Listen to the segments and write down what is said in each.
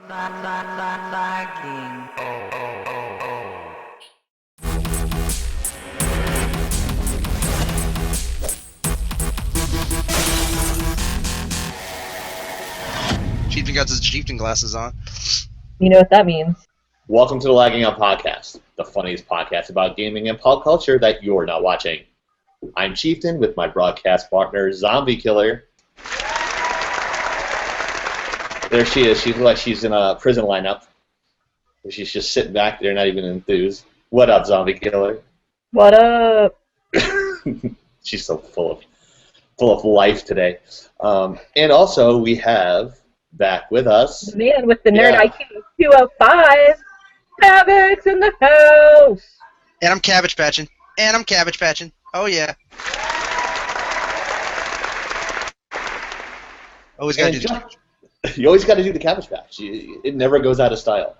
Lagging. Chieftain got his Chieftain glasses on. You know what that means. Welcome to the Lagging Out Podcast, the funniest podcast about gaming and pop culture that you're not watching. I'm Chieftain with my broadcast partner, Zombie Killer. There she is. She looks like she's in a prison lineup. She's just sitting back there, not even enthused. What up, Zombie Killer? What up? She's so full of life today. And also, we have back with us. The man with the nerd IQ 205. Cabbage in the house. And I'm cabbage patching. Oh, yeah. Always gotta do the cabbage. You always got to do the cabbage patch. It never goes out of style.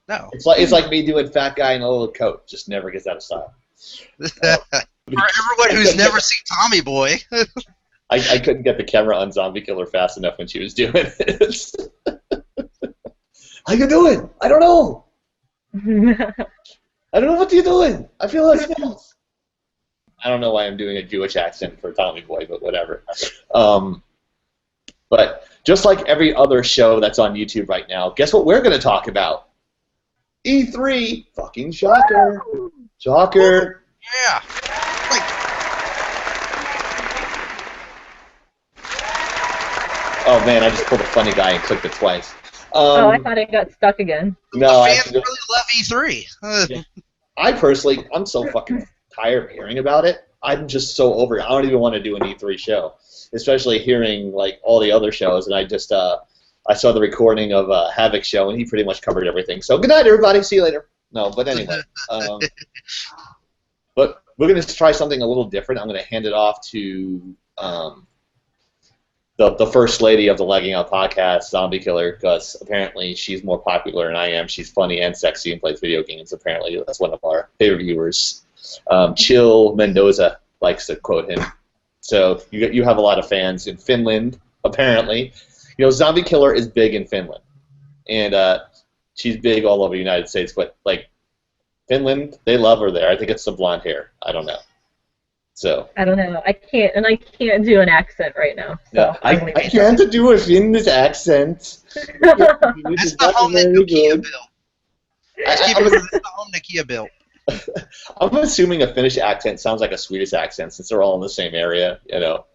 No. It's like me doing fat guy in a little coat. Just never gets out of style. For everyone who's never seen Tommy Boy. I couldn't get the camera on Zombie Killer fast enough when she was doing it. How you doing? I don't know. I don't know what you're doing. I feel like spells. I don't know why I'm doing a Jewish accent for Tommy Boy, but whatever. But just like every other show that's on YouTube right now, guess what we're going to talk about? E3. Fucking shocker. Shocker. Yeah. Oh man, I just pulled a funny guy and clicked it twice. I thought it got stuck again. No, fans really love E3. Yeah. I'm so fucking tired of hearing about it. I'm just so over it. I don't even want to do an E3 show, especially hearing like all the other shows. And I just I saw the recording of Havoc's show, and he pretty much covered everything. So good night, everybody. See you later. No, but anyway. But we're gonna try something a little different. I'm gonna hand it off to the first lady of the Lagging Out podcast, Zombie Killer, because apparently she's more popular than I am. She's funny and sexy and plays video games. Apparently, that's one of our favorite viewers. Chill Mendoza likes to quote him. So you have a lot of fans in Finland, apparently. You know, Zombie Killer is big in Finland, and she's big all over the United States. But like Finland, they love her there. I think it's the blonde hair. I don't know. So I don't know. I can't do an accent right now. So no, I can't do a Finnish accent. That's the home that Nokia built. That's the home Nokia built. I'm assuming a Finnish accent sounds like a Swedish accent since they're all in the same area, you know.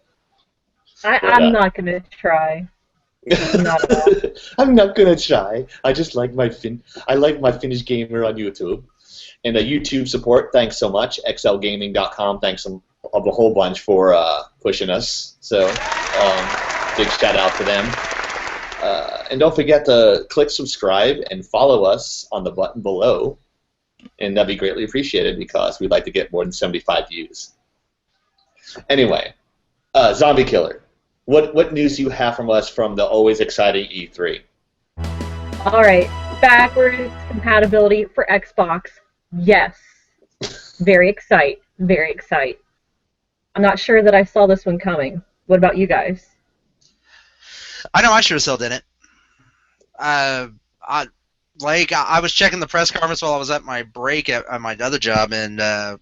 I'm not gonna try. Not at all. I'm not gonna try. I just like my Finnish gamer on YouTube. And the YouTube support, thanks so much. xlgaming.com, thanks a whole bunch for pushing us. So, big shout out to them. And don't forget to click subscribe and follow us on the button below. And that'd be greatly appreciated because we'd like to get more than 75 views. Anyway, Zombie Killer, what news do you have from us from the always exciting E3? All right, backwards compatibility for Xbox. Yes. Very excite. I'm not sure that I saw this one coming. What about you guys? I know I sure as hell didn't. I was checking the press conference while I was at my break at my other job, and I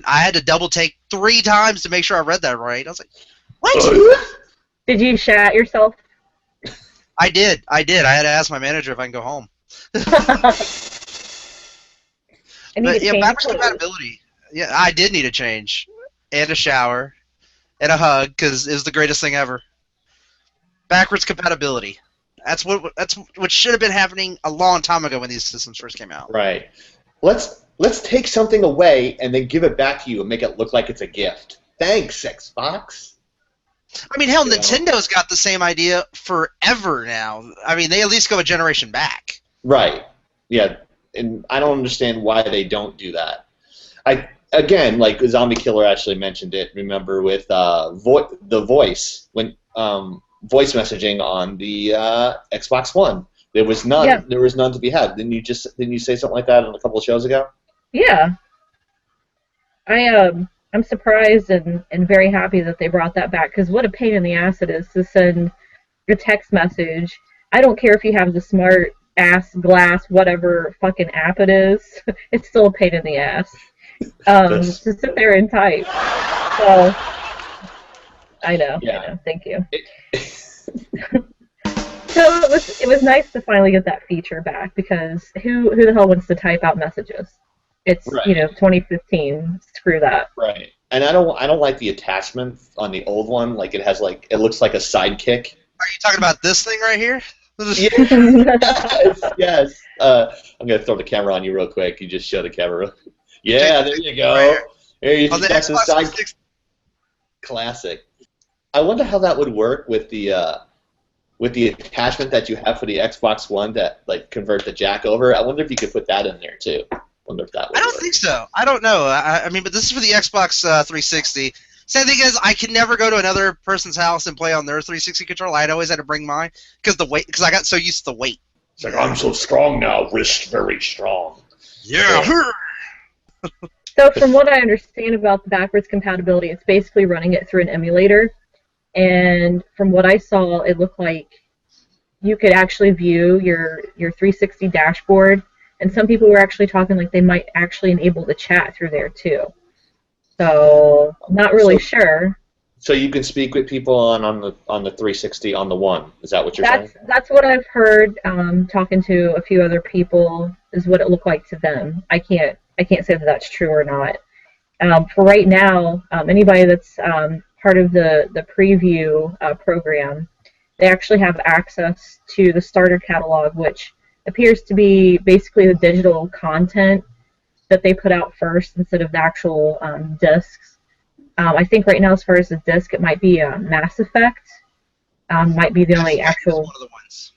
had to double take 3 times to make sure I read that right. I was like, what? Did you shat yourself? I did. I had to ask my manager if I can go home. But, yeah, backwards compatibility. Yeah, I did need a change, and a shower, and a hug, because it was the greatest thing ever. Backwards compatibility. That's what should have been happening a long time ago when these systems first came out. Right. Let's take something away and then give it back to you and make it look like it's a gift. Thanks, Xbox. I mean, hell, Nintendo's got the same idea forever now. I mean, they at least go a generation back. Right. Yeah. And I don't understand why they don't do that. Again, like Zombie Killer actually mentioned it. Remember with the voice when voice messaging on the Xbox One, there was none. Yeah. There was none to be had. Didn't you say something like that a couple of shows ago? Yeah. I'm surprised and very happy that they brought that back because what a pain in the ass it is to send a text message I don't care if you have the smart ass glass, whatever fucking app it is. It's still a pain in the ass to sit there and type. So I know. Thank you. So it was nice to finally get that feature back, because who the hell wants to type out messages? It's 2015. Screw that. Right. And I don't like the attachment on the old one. Like it looks like a sidekick. Are you talking about this thing right here? Yes. I'm gonna throw the camera on you real quick. You just show the camera. Yeah, there you go. Right there you on the Xbox 360. Classic. I wonder how that would work with the attachment that you have for the Xbox One that like convert the jack over. I wonder if you could put that in there too. Wonder if that would I don't work. think so. I don't know. I mean, but this is for the Xbox 360. Same thing is, I could never go to another person's house and play on their 360 controller. I'd always had to bring mine because I got so used to the weight. It's like, I'm so strong now, wrist very strong. Yeah. So from what I understand about the backwards compatibility, it's basically running it through an emulator. And from what I saw, it looked like you could actually view your 360 dashboard. And some people were actually talking like they might actually enable the chat through there too. So not really sure. So you can speak with people on the 360 on the One. Is that what you're saying? That's what I've heard. Talking to a few other people is what it looked like to them. I can't say that that's true or not. For right now, anybody that's part of the preview program, they actually have access to the starter catalog, which appears to be basically the digital content that they put out first instead of the actual discs. I think right now, as far as the disc, it might be Mass Effect. Might be the only actual. One of the ones.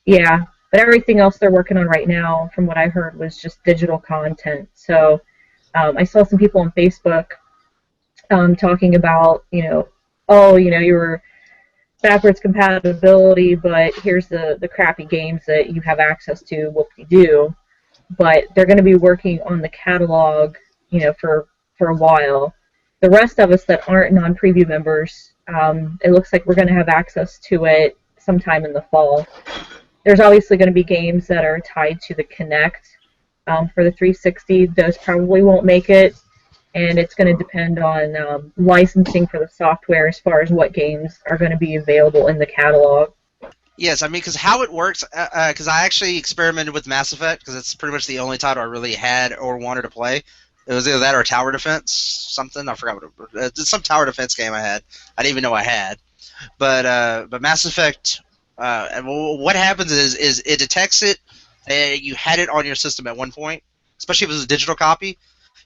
Yeah, but everything else they're working on right now, from what I heard, was just digital content. So I saw some people on Facebook talking about, you were backwards compatibility, but here's the crappy games that you have access to, whoop-de-doo. But they're going to be working on the catalog, for a while. The rest of us that aren't non-preview members, it looks like we're going to have access to it sometime in the fall. There's obviously going to be games that are tied to the Kinect for the 360. Those probably won't make it, and it's going to depend on licensing for the software as far as what games are going to be available in the catalog. Yes, I mean, because how it works, because I actually experimented with Mass Effect, because it's pretty much the only title I really had or wanted to play. It was either that or Tower Defense, something. I forgot what it was. It's some Tower Defense game I had. I didn't even know I had. But Mass Effect, what happens is it detects it, and you had it on your system at one point, especially if it was a digital copy.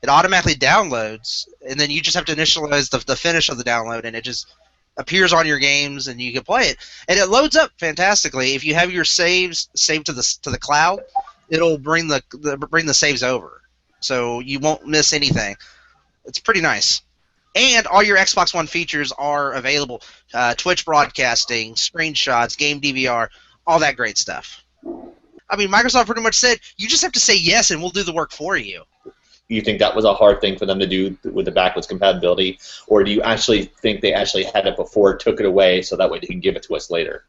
It automatically downloads, and then you just have to initialize the finish of the download, and it just appears on your games, and you can play it. And it loads up fantastically. If you have your saves saved to the cloud, it'll bring the saves over, so you won't miss anything. It's pretty nice. And all your Xbox One features are available: Twitch broadcasting, screenshots, game DVR, all that great stuff. I mean, Microsoft pretty much said you just have to say yes, and we'll do the work for you. You think that was a hard thing for them to do with the backwards compatibility, or do you actually think they actually had it before, took it away, so that way they can give it to us later?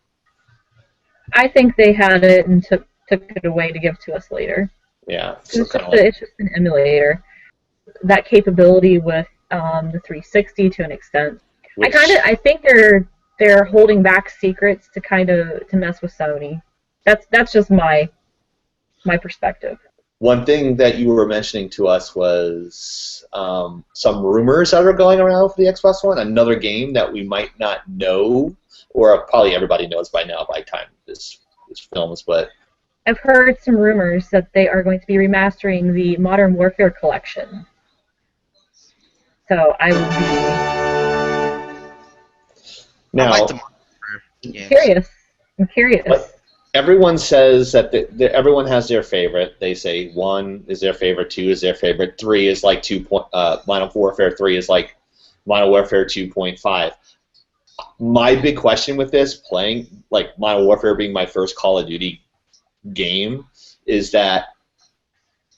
I think they had it and took it away to give to us later. Yeah. So it's just an emulator. That capability with the 360 to an extent. I think they're holding back secrets to mess with Sony. That's just my perspective. One thing that you were mentioning to us was some rumors that are going around for the Xbox One. Another game that we might not know, or probably everybody knows by now by the time this films, but I've heard some rumors that they are going to be remastering the Modern Warfare collection. So I will be now I like the Modern Warfare games. curious. I'm curious. Everyone says that everyone has their favorite. They say 1 is their favorite, 2 is their favorite, 3 is like Modern Warfare 3 is like Modern Warfare 2.5. My big question with this, playing like Modern Warfare being my first Call of Duty game, is that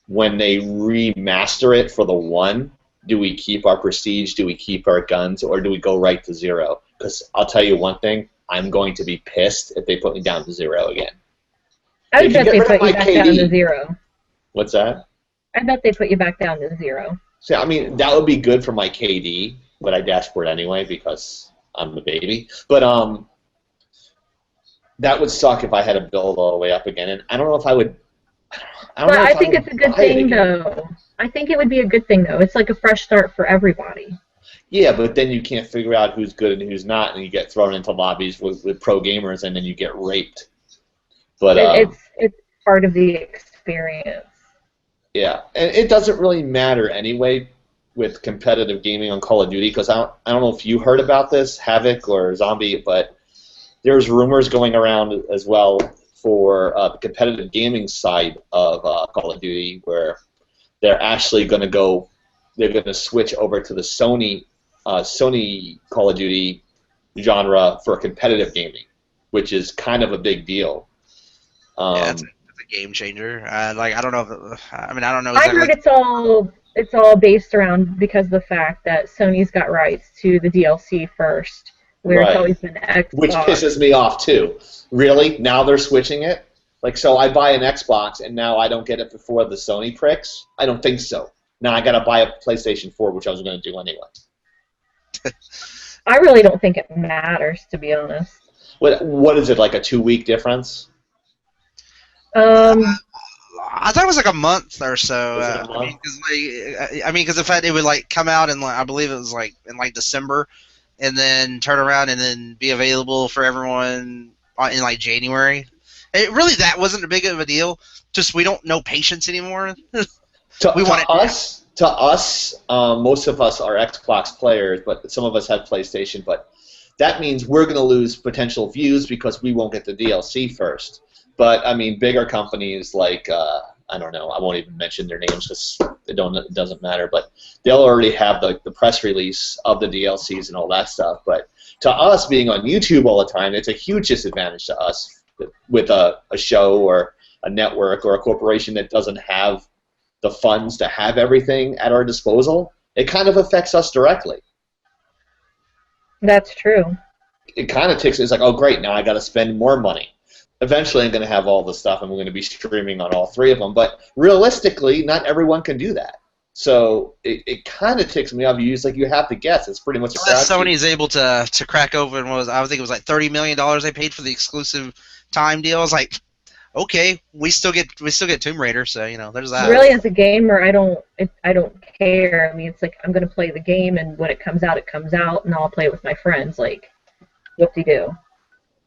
when they remaster it for the 1, do we keep our prestige, do we keep our guns, or do we go right to 0? Because I'll tell you one thing, I'm going to be pissed if they put me down to 0 again. I would bet they put you back down to 0. What's that? I bet they put you back down to 0. So, I mean, that would be good for my KD, but I dashboard anyway because I'm the baby. But that would suck if I had to build all the way up again. And I don't know if I would. I think it's a good thing, though. I think it would be a good thing, though. It's like a fresh start for everybody. Yeah, but then you can't figure out who's good and who's not, and you get thrown into lobbies with pro gamers, and then you get raped. But it's part of the experience. Yeah, and it doesn't really matter anyway with competitive gaming on Call of Duty, because I don't know if you heard about this, Havoc or Zombie, but there's rumors going around as well for the competitive gaming side of Call of Duty, where they're actually going to switch over to the Sony Call of Duty genre for competitive gaming, which is kind of a big deal. Yeah, it's a game changer. I don't know. I don't know. Exactly. I heard it's all based around because of the fact that Sony's got rights to the DLC first, where It's always been Xbox. Which pisses me off too. Really? Now they're switching it? Like, so I buy an Xbox and now I don't get it before the Sony pricks? I don't think so. Now I got to buy a PlayStation 4, which I was going to do anyway. I really don't think it matters, to be honest. What is it, like a 2-week difference? I thought it was like a month or so. Because in fact it would like come out in I believe it was like in like December, and then turn around and then be available for everyone in like January. That wasn't a big of a deal. Just we don't know patience anymore. To us, most of us are Xbox players, but some of us have PlayStation. But that means we're going to lose potential views because we won't get the DLC first. But I mean, bigger companies like I don't know, I won't even mention their names because it doesn't matter. But they'll already have the press release of the DLCs and all that stuff. But to us, being on YouTube all the time, it's a huge disadvantage to us with a show or a network or a corporation that doesn't have the funds to have everything at our disposal. It kind of affects us directly. That's true. It kind of it's like, oh great, now I got to spend more money. Eventually I'm going to have all the stuff and we're going to be streaming on all 3 of them, but realistically not everyone can do that. So it kind of ticks me off. You have to guess. It's pretty much a Sony's able to crack open I think it was like $30 million they paid for the exclusive time deal. I was like, okay, we still get Tomb Raider, so there's that. Really, as a gamer, I don't care. I mean, it's like I'm gonna play the game, and when it comes out, and I'll play it with my friends. Like, whoop-de-doo.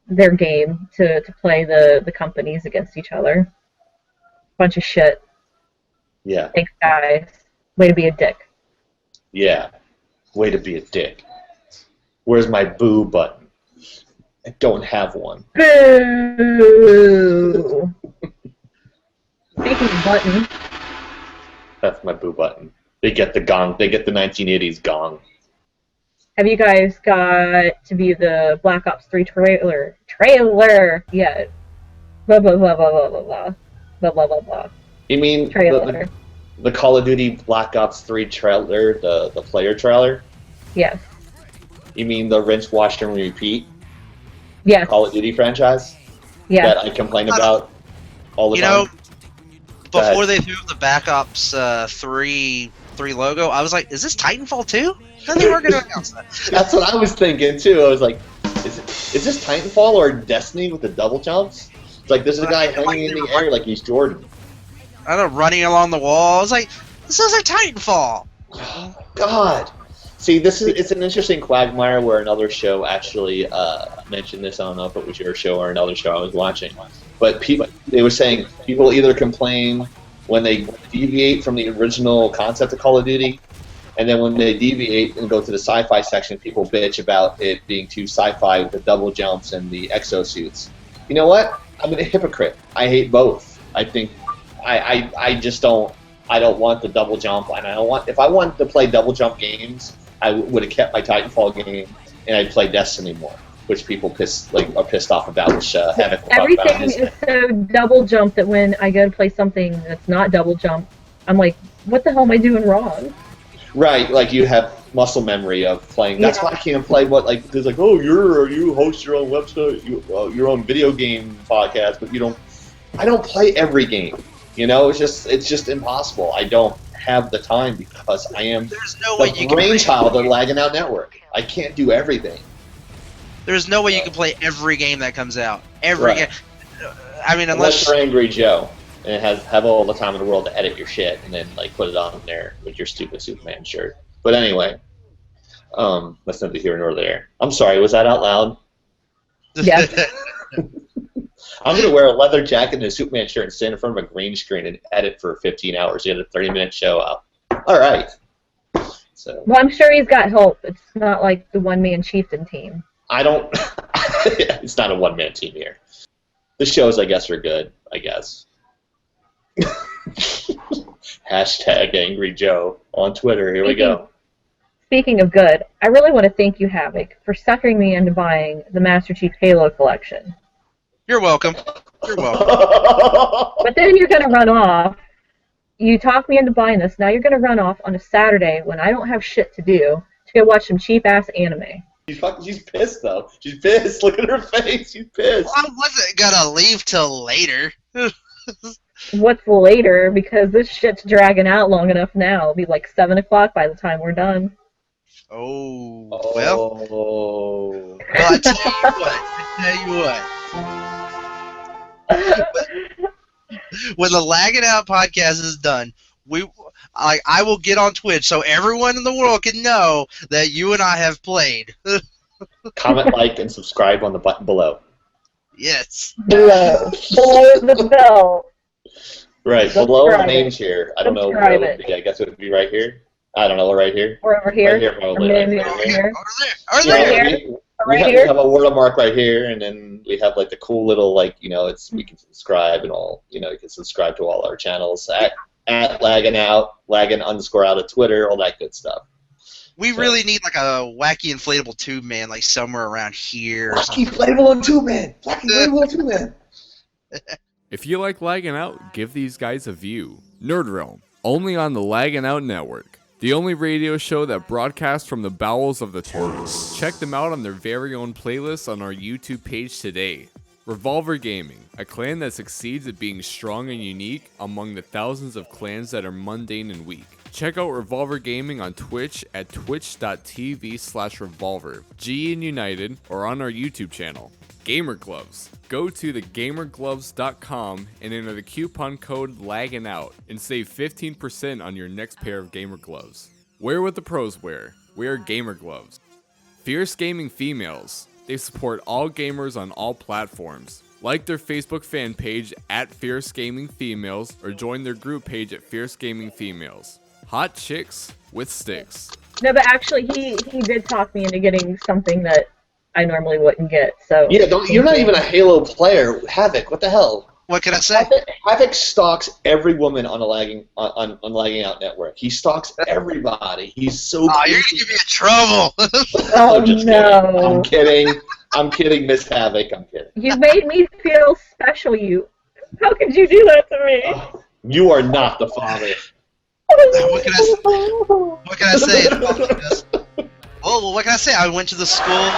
Their game to play the companies against each other. Bunch of shit. Yeah. Thanks, guys. Way to be a dick. Yeah. Way to be a dick. Where's my boo button? I don't have one. Boo! Speaking of button. That's my boo button. They get the gong. They get the 1980s gong. Have you guys got to view the Black Ops 3 trailer yet? Blah, blah, blah, blah, blah, blah, blah. Blah, blah, blah, blah. You mean the Call of Duty Black Ops 3 trailer, the player trailer? Yes. You mean the rinse, wash, and repeat? Yes. Call of Duty franchise? Yeah. That I complain about all the time? Before they threw up the Black Ops 3 logo, I was like, is this Titanfall 2? Then they were going to announce that. That's what I was thinking, too. I was like, is this Titanfall or Destiny with the double jumps? It's like there's a guy hanging in the air like he's Jordan. I don't know, running along the wall. I was like, this sounds like Titanfall. Oh, God. See, it's an interesting quagmire where another show actually mentioned this. I don't know if it was your show or another show I was watching. But they were saying people either complain when they deviate from the original concept of Call of Duty, and then when they deviate and go to the sci-fi section, people bitch about it being too sci-fi with the double jumps and the exosuits. You know what? I'm a hypocrite. I hate both. I think I just don't. I don't want the double jump, and if I wanted to play double jump games, I would have kept my Titanfall game, and I'd play Destiny more, which people are pissed off about, which Havoc will talk about. Everything is so double jump that when I go to play something that's not double jump, I'm like, what the hell am I doing wrong? Right, like you have muscle memory of playing. That's why I can't play there's like, oh, you host your own website, your own video game podcast, but you don't. I don't play every game. You know, it's just impossible. I don't have the time because I am the brainchild of Laggin Out Network. I can't do everything. There's no way you can play every game that comes out. Every game. I mean, unless you're Angry Joe and have all the time in the world to edit your shit and then like put it on there with your stupid Superman shirt. But anyway, that's neither here nor there. I'm sorry, was that out loud? Yeah. I'm gonna wear a leather jacket and a Superman shirt and stand in front of a green screen and edit for 15 hours. Get a 30-minute show out. All right. So. Well, I'm sure he's got help. It's not like the one-man Chieftain team. I don't. It's not a one-man team here. The shows, I guess, are good. I guess. Hashtag Angry Joe on Twitter. Here we go. Speaking of good, I really want to thank you, Havoc, for suckering me into buying the Master Chief Halo collection. You're welcome. You're welcome. But then you're going to run off. You talked me into buying this. Now you're going to run off on a Saturday when I don't have shit to do to go watch some cheap-ass anime. She's pissed, though. She's pissed. Look at her face. She's pissed. Well, I wasn't going to leave till later. What's later? Because this shit's dragging out long enough now. It'll be like 7 o'clock by the time we're done. Oh. Well, I tell you what. When the Laggin Out podcast is done, I will get on Twitch so everyone in the world can know that you and I have played. Comment, like, and subscribe on the button below. Yes. Below the bell. Right, below our names here. I don't know where it would be. I guess it would be right here. I don't know, right here? Or over here. Right here, probably. Right here. Over there. We have a watermark right here, and then we have like the cool little we can subscribe and all. You can subscribe to all our channels at Laggin Out, Laggin_out at Twitter, all that good stuff. We really need like a wacky inflatable tube man, like somewhere around here. Wacky inflatable tube man. Wacky inflatable tube man. If you like Laggin Out, give these guys a view. Nerd Realm, only on the Laggin Out Network. The only radio show that broadcasts from the bowels of the TARDIS. Check them out on their very own playlist on our YouTube page today. Revolver Gaming, a clan that succeeds at being strong and unique among the thousands of clans that are mundane and weak. Check out Revolver Gaming on Twitch at twitch.tv/revolver, G in United, or on our YouTube channel. Gamer Gloves. Go to thegamergloves.com and enter the coupon code LAGGINOUT and save 15% on your next pair of gamer gloves. Wear what the pros wear. Wear gamer gloves. Fierce Gaming Females. They support all gamers on all platforms. Like their Facebook fan page at Fierce Gaming Females or join their group page at Fierce Gaming Females. Hot chicks with sticks. No, but actually he did talk me into getting something that I normally wouldn't get. So yeah, you're not even a Halo player, Havoc. What the hell? What can I say? Havoc stalks every woman on Laggin Out Network. He stalks everybody. He's so. Oh, you're gonna give me trouble. Oh no! I'm kidding, Miss Havoc. I'm kidding. You made me feel special. How could you do that to me? You are not the father. What can I say? Well, what can I say? I went to the school.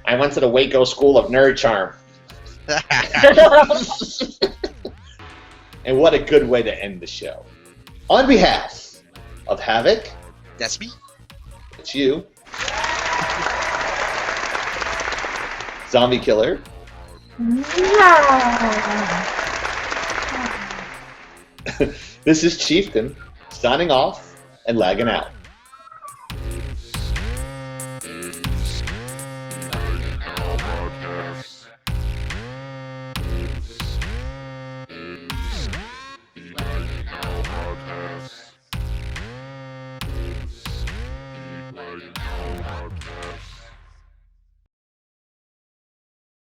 I went to the Waco School of Nerd Charm. And what a good way to end the show. On behalf of Havoc. That's me. It's you. Zombie Killer. This is Chieftain, signing off and Laggin Out.